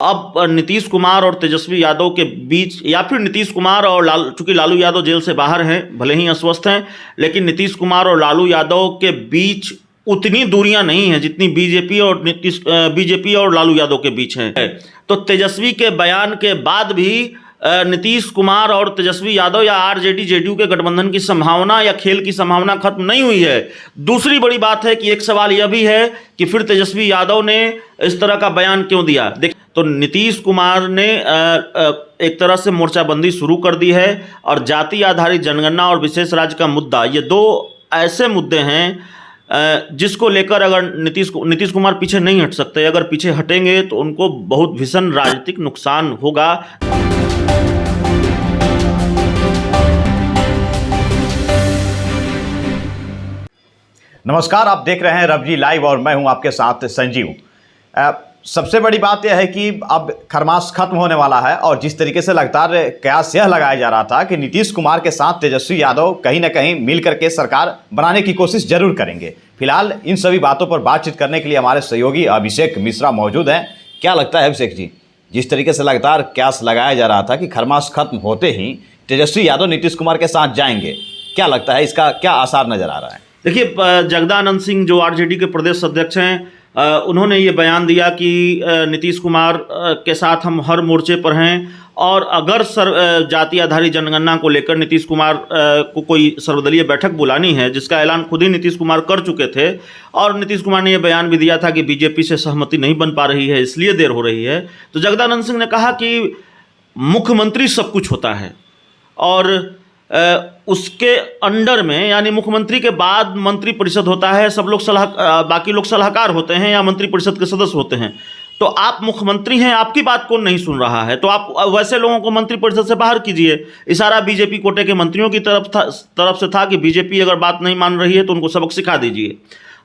अब नीतीश कुमार और तेजस्वी यादव के बीच, या फिर नीतीश कुमार और चूंकि लालू यादव जेल से बाहर हैं, भले ही अस्वस्थ हैं, लेकिन नीतीश कुमार और लालू यादव के बीच उतनी दूरियां नहीं हैं जितनी बीजेपी और लालू यादव के बीच हैं। तो तेजस्वी के बयान के बाद भी नीतीश कुमार और तेजस्वी यादव या आरजेडी जेडीयू के गठबंधन की संभावना या खेल की संभावना खत्म नहीं हुई है। दूसरी बड़ी बात है कि एक सवाल यह भी है कि फिर तेजस्वी यादव ने इस तरह का बयान क्यों दिया। तो नीतीश कुमार ने एक तरह से मोर्चाबंदी शुरू कर दी है और जाति आधारित जनगणना और विशेष राज्य का मुद्दा, ये दो ऐसे मुद्दे हैं जिसको लेकर अगर नीतीश कुमार पीछे नहीं हट सकते। अगर पीछे हटेंगे तो उनको बहुत भीषण राजनीतिक नुकसान होगा। नमस्कार, आप देख रहे हैं रवजी लाइव और मैं हूं आपके साथ संजीव। सबसे बड़ी बात यह है कि अब खरमास खत्म होने वाला है और जिस तरीके से लगातार कयास यह लगाया जा रहा था कि नीतीश कुमार के साथ तेजस्वी यादव कहीं ना कहीं मिल करके सरकार बनाने की कोशिश जरूर करेंगे। फिलहाल इन सभी बातों पर बातचीत करने के लिए हमारे सहयोगी अभिषेक मिश्रा मौजूद हैं। क्या लगता है अभिषेक जी, जिस तरीके से लगातार कयास लगाया जा रहा था कि खरमास खत्म होते ही तेजस्वी यादव नीतीश कुमार के साथ जाएंगे, क्या लगता है इसका क्या आसार नजर आ रहा है? देखिए, जगदानंद सिंह जो आरजेडी के प्रदेश अध्यक्ष हैं, उन्होंने ये बयान दिया कि नीतीश कुमार के साथ हम हर मोर्चे पर हैं और अगर जाति आधारित जनगणना को लेकर नीतीश कुमार को कोई सर्वदलीय बैठक बुलानी है, जिसका ऐलान खुद ही नीतीश कुमार कर चुके थे, और नीतीश कुमार ने यह बयान भी दिया था कि बीजेपी से सहमति नहीं बन पा रही है इसलिए देर हो रही है। तो जगदानंद सिंह ने कहा कि मुख्यमंत्री सब कुछ होता है और उसके अंडर में, यानी मुख्यमंत्री के बाद मंत्री परिषद होता है, सब लोग बाकी लोग सलाहकार होते हैं या मंत्री परिषद के सदस्य होते हैं। तो आप मुख्यमंत्री हैं, आपकी बात कौन नहीं सुन रहा है, तो आप वैसे लोगों को मंत्री परिषद से बाहर कीजिए। इशारा बीजेपी कोटे के मंत्रियों की तरफ से था कि बीजेपी अगर बात नहीं मान रही है तो उनको सबक सिखा दीजिए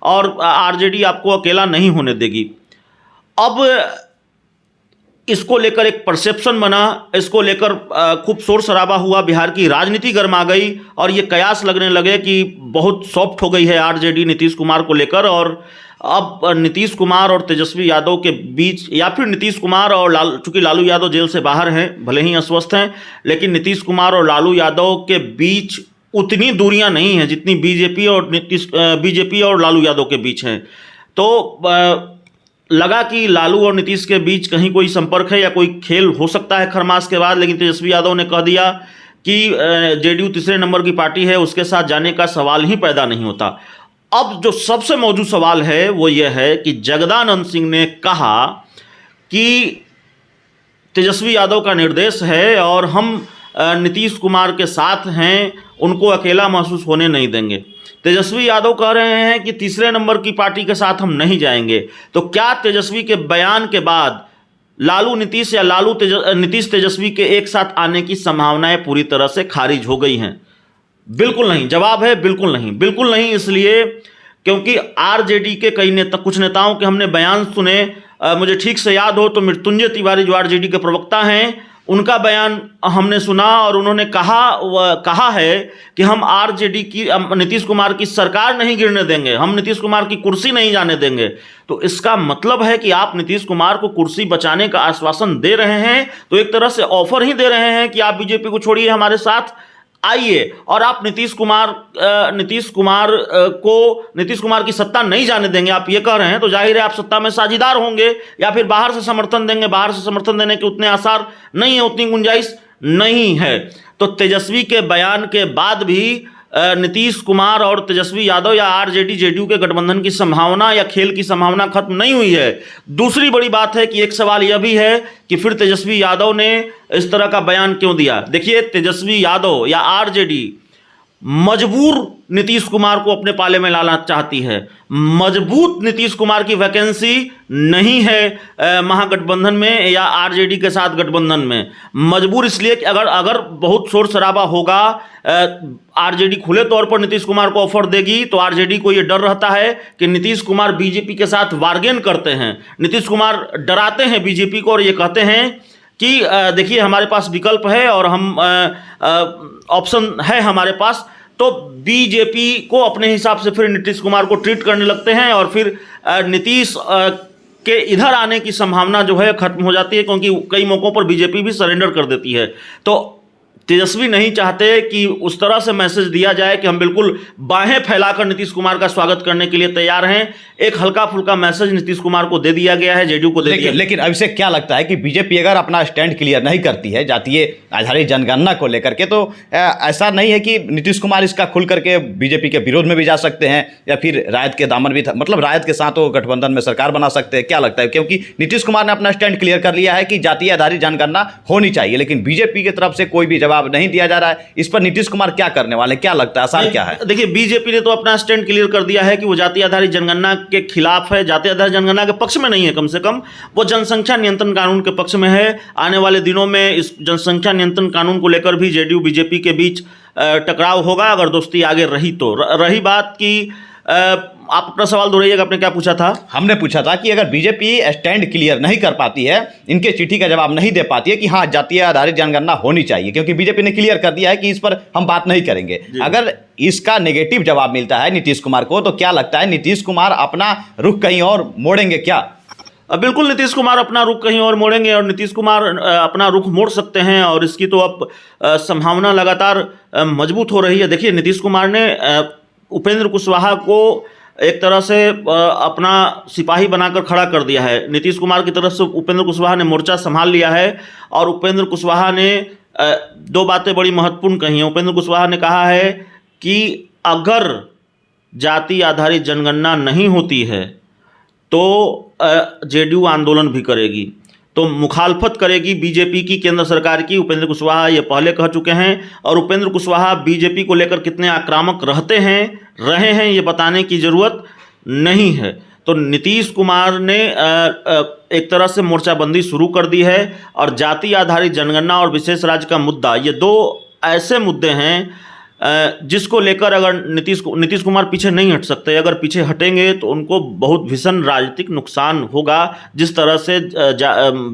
और आरजेडी आपको अकेला नहीं होने देगी। अब इसको लेकर एक परसेप्शन बना, इसको लेकर खूब शोर शराबा हुआ, बिहार की राजनीति गर्मा गई और ये कयास लगने लगे कि बहुत सॉफ्ट हो गई है आरजेडी नीतीश कुमार को लेकर। और अब नीतीश कुमार और तेजस्वी यादव के बीच, या फिर नीतीश कुमार और चूंकि लालू यादव जेल से बाहर हैं, भले ही अस्वस्थ हैं, लेकिन नीतीश कुमार और लालू यादव के बीच उतनी दूरियां नहीं हैं जितनी बीजेपी और लालू यादव के बीच हैं। तो लगा कि लालू और नीतीश के बीच कहीं कोई संपर्क है या कोई खेल हो सकता है खरमास के बाद, लेकिन तेजस्वी यादव ने कह दिया कि जेडीयू तीसरे नंबर की पार्टी है, उसके साथ जाने का सवाल ही पैदा नहीं होता। अब जो सबसे मौजूद सवाल है वो ये है कि जगदानंद सिंह ने कहा कि तेजस्वी यादव का निर्देश है और हम नीतीश कुमार के साथ हैं, उनको अकेला महसूस होने नहीं देंगे। तेजस्वी यादव कह रहे हैं कि तीसरे नंबर की पार्टी के साथ हम नहीं जाएंगे। तो क्या तेजस्वी के बयान के बाद लालू नीतीश या नीतीश तेजस्वी के एक साथ आने की संभावनाएं पूरी तरह से खारिज हो गई हैं? बिल्कुल नहीं। जवाब है बिल्कुल नहीं। बिल्कुल नहीं इसलिए क्योंकि आरजेडी के कुछ नेताओं के हमने बयान सुने। मुझे ठीक से याद हो तो मृत्युंजय तिवारी जो आरजेडी के प्रवक्ता हैं, उनका बयान हमने सुना और उन्होंने कहा है कि हम आरजेडी की, नीतीश कुमार की सरकार नहीं गिरने देंगे, हम नीतीश कुमार की कुर्सी नहीं जाने देंगे। तो इसका मतलब है कि आप नीतीश कुमार को कुर्सी बचाने का आश्वासन दे रहे हैं, तो एक तरह से ऑफर ही दे रहे हैं कि आप बीजेपी को छोड़िए, हमारे साथ आइए और आप नीतीश कुमार की सत्ता नहीं जाने देंगे, आप ये कह रहे हैं। तो जाहिर है आप सत्ता में साझीदार होंगे या फिर बाहर से समर्थन देंगे। बाहर से समर्थन देने के उतने आसार नहीं है, उतनी गुंजाइश नहीं है। तो तेजस्वी के बयान के बाद भी नीतीश कुमार और तेजस्वी यादव या आरजेडी जेडीयू के गठबंधन की संभावना या खेल की संभावना खत्म नहीं हुई है। दूसरी बड़ी बात है कि एक सवाल यह भी है कि फिर तेजस्वी यादव ने इस तरह का बयान क्यों दिया। देखिए, तेजस्वी यादव या आरजेडी मजबूर नीतीश कुमार को अपने पाले में लाना चाहती है। मजबूत नीतीश कुमार की वैकेंसी नहीं है महागठबंधन में या आरजेडी के साथ गठबंधन में। मजबूर इसलिए कि अगर बहुत शोर शराबा होगा, आरजेडी खुले तौर पर नीतीश कुमार को ऑफर देगी, तो आरजेडी को यह डर रहता है कि नीतीश कुमार बीजेपी के साथ बार्गेन करते हैं। नीतीश कुमार डराते हैं बीजेपी को और ये कहते हैं कि देखिए हमारे पास विकल्प है और हम ऑप्शन है हमारे पास। तो बीजेपी को अपने हिसाब से फिर नीतीश कुमार को ट्रीट करने लगते हैं और फिर नीतीश के इधर आने की संभावना जो है खत्म हो जाती है, क्योंकि कई मौक़ों पर बीजेपी भी सरेंडर कर देती है। तो तेजस्वी नहीं चाहते कि उस तरह से मैसेज दिया जाए कि हम बिल्कुल बाहें फैलाकर नीतीश कुमार का स्वागत करने के लिए तैयार हैं। एक हल्का फुल्का मैसेज नीतीश कुमार को दे दिया गया है, जेडीयू को दे दिया। लेकिन अब इसे क्या लगता है कि बीजेपी अगर अपना स्टैंड क्लियर नहीं करती है जातीय आधारित जनगणना को लेकर के, तो ऐसा नहीं है कि नीतीश कुमार इसका खुल करके बीजेपी के विरोध में भी जा सकते हैं, या फिर रायत के दामन भी मतलब रायत के साथ वो गठबंधन में सरकार बना सकते हैं? क्या लगता है, क्योंकि नीतीश कुमार ने अपना स्टैंड क्लियर कर लिया है कि जातीय आधारित जनगणना होनी चाहिए, लेकिन बीजेपी की तरफ से कोई भी जवाब नहीं दिया जा रहा है। इस पर नीतीश कुमार क्या करने वाले, क्या लगता है, आसार क्या है? देखिए, बीजेपी ने तो अपना स्टैंड क्लियर कर दिया है कि वो जातीय आधारित जनगणना के खिलाफ है, जातीय आधारित जनगणना के पक्ष में नहीं है। कम से कम वो जनसंख्या नियंत्रण कानून के पक्ष में है। आने वाले दिनों में इस जनसंख्या नियंत्रण कानून को लेकर भी जेडीयू बीजेपी के बीच टकराव होगा, अगर दोस्ती आगे रही तो। रही बात कि आप अपना सवाल दोहराइएगा, आपने क्या पूछा था? हमने पूछा था कि अगर बीजेपी स्टैंड क्लियर नहीं कर पाती है, इनके चिट्ठी का जवाब नहीं दे पाती है कि हाँ जातीय आधारित जनगणना होनी चाहिए, क्योंकि बीजेपी ने क्लियर कर दिया है कि इस पर हम बात नहीं करेंगे, अगर इसका नेगेटिव जवाब मिलता है नीतीश कुमार को, तो क्या लगता है नीतीश कुमार अपना रुख कहीं और मोड़ेंगे क्या? बिल्कुल, नीतीश कुमार अपना रुख कहीं और मोड़ेंगे, और नीतीश कुमार अपना रुख मोड़ सकते हैं, और इसकी तो अब संभावना लगातार मजबूत हो रही है। देखिए, नीतीश कुमार ने उपेंद्र कुशवाहा को एक तरह से अपना सिपाही बनाकर खड़ा कर दिया है। नीतीश कुमार की तरफ से उपेंद्र कुशवाहा ने मोर्चा संभाल लिया है, और उपेंद्र कुशवाहा ने दो बातें बड़ी महत्वपूर्ण कही हैं। उपेंद्र कुशवाहा ने कहा है कि अगर जाति आधारित जनगणना नहीं होती है तो जेडीयू आंदोलन भी करेगी, तो मुखालफत करेगी बीजेपी की, केंद्र सरकार की। उपेंद्र कुशवाहा ये पहले कह चुके हैं, और उपेंद्र कुशवाहा बीजेपी को लेकर कितने आक्रामक रहे हैं ये बताने की ज़रूरत नहीं है। तो नीतीश कुमार ने एक तरह से मोर्चाबंदी शुरू कर दी है, और जाति आधारित जनगणना और विशेष राज्य का मुद्दा, ये दो ऐसे मुद्दे हैं जिसको लेकर अगर नीतीश कुमार पीछे नहीं हट सकते। अगर पीछे हटेंगे तो उनको बहुत भीषण राजनीतिक नुकसान होगा। जिस तरह से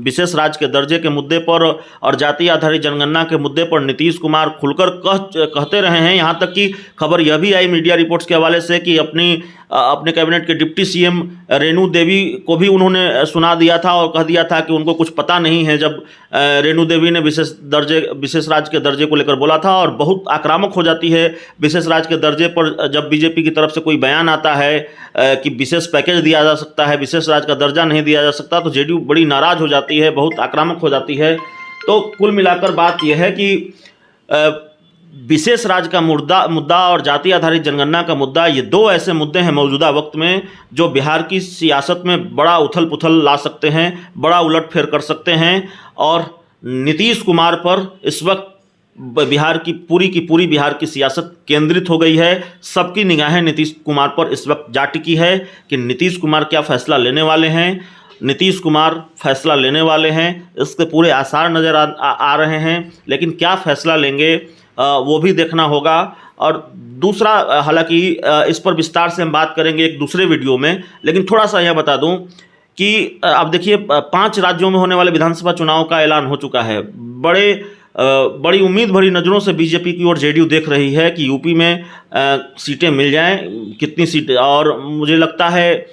विशेष राज्य के दर्जे के मुद्दे पर और जाति आधारित जनगणना के मुद्दे पर नीतीश कुमार खुलकर कहते रहे हैं, यहाँ तक कि खबर यह भी आई मीडिया रिपोर्ट्स के हवाले से कि अपने कैबिनेट के डिप्टी सीएम रेणु देवी को भी उन्होंने सुना दिया था और कह दिया था कि उनको कुछ पता नहीं है, जब रेणु देवी ने विशेष राज्य के दर्जे को लेकर बोला था। और बहुत आक्रामक हो जाती है विशेष राज्य के दर्जे पर जब बीजेपी की तरफ से कोई बयान आता है कि विशेष पैकेज दिया जा सकता है, विशेष राज्य का दर्जा नहीं दिया जा सकता, तो जेडीयू बड़ी नाराज हो जाती है, बहुत आक्रामक हो जाती है। तो कुल मिलाकर बात यह है कि विशेष राज्य का मुद्दा और जाति आधारित जनगणना का मुद्दा, ये दो ऐसे मुद्दे हैं मौजूदा वक्त में जो बिहार की सियासत में बड़ा उथल पुथल ला सकते हैं, बड़ा उलटफेर कर सकते हैं। और नीतीश कुमार पर इस वक्त बिहार की पूरी बिहार की सियासत केंद्रित हो गई है। सबकी निगाहें नीतीश कुमार पर इस वक्त जा टिकी है कि नीतीश कुमार क्या फैसला लेने वाले हैं। नीतीश कुमार फैसला लेने वाले हैं, इसके पूरे आसार नज़र आ रहे हैं, लेकिन क्या फैसला लेंगे वो भी देखना होगा। और दूसरा, हालांकि इस पर विस्तार से हम बात करेंगे एक दूसरे वीडियो में, लेकिन थोड़ा सा यह बता दूं कि अब देखिए 5 राज्यों में होने वाले विधानसभा चुनाव का ऐलान हो चुका है। बड़ी उम्मीद भरी नज़रों से बीजेपी की ओर जेडीयू देख रही है कि यूपी में सीटें मिल जाएं। कितनी सीटें, और मुझे लगता है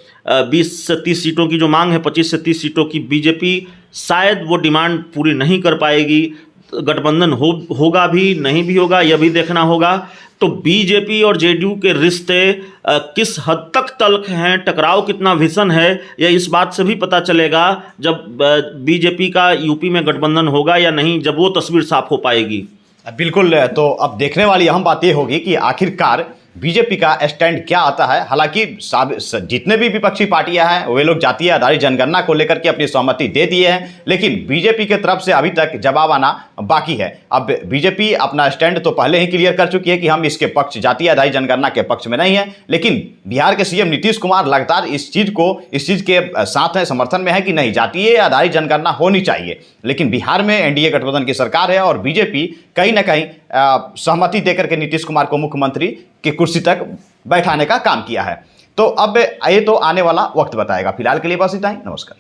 20 से 30 सीटों की जो मांग है, 25 से 30 सीटों की, बीजेपी शायद वो डिमांड पूरी नहीं कर पाएगी। गठबंधन होगा भी नहीं भी होगा, यह भी देखना होगा। तो बीजेपी और जेडीयू के रिश्ते किस हद तक तल्ख हैं, टकराव कितना भीषण है, यह इस बात से भी पता चलेगा जब बीजेपी का यूपी में गठबंधन होगा या नहीं, जब वो तस्वीर साफ हो पाएगी। बिल्कुल, तो अब देखने वाली अहम बात यह होगी कि आखिरकार बीजेपी का स्टैंड क्या आता है। हालांकि जितने भी विपक्षी पार्टियां हैं वे लोग जातीय आधारित जनगणना को लेकर के अपनी सहमति दे दिए हैं, लेकिन बीजेपी की तरफ से अभी तक जवाब आना बाकी है। अब बीजेपी अपना स्टैंड तो पहले ही क्लियर कर चुकी है कि हम इसके पक्ष, जातीय आधारित जनगणना के पक्ष में नहीं है, लेकिन बिहार के सीएम नीतीश कुमार लगातार इस चीज़ के साथ है, समर्थन में है कि नहीं, जातीय आधारित जनगणना होनी चाहिए। लेकिन बिहार में एनडीए गठबंधन की सरकार है और बीजेपी कहीं ना कहीं सहमति देकर के नीतीश कुमार को मुख्यमंत्री की कुर्सी तक बैठाने का काम किया है। तो अब ये तो आने वाला वक्त बताएगा। फिलहाल के लिए बस इतना ही, नमस्कार।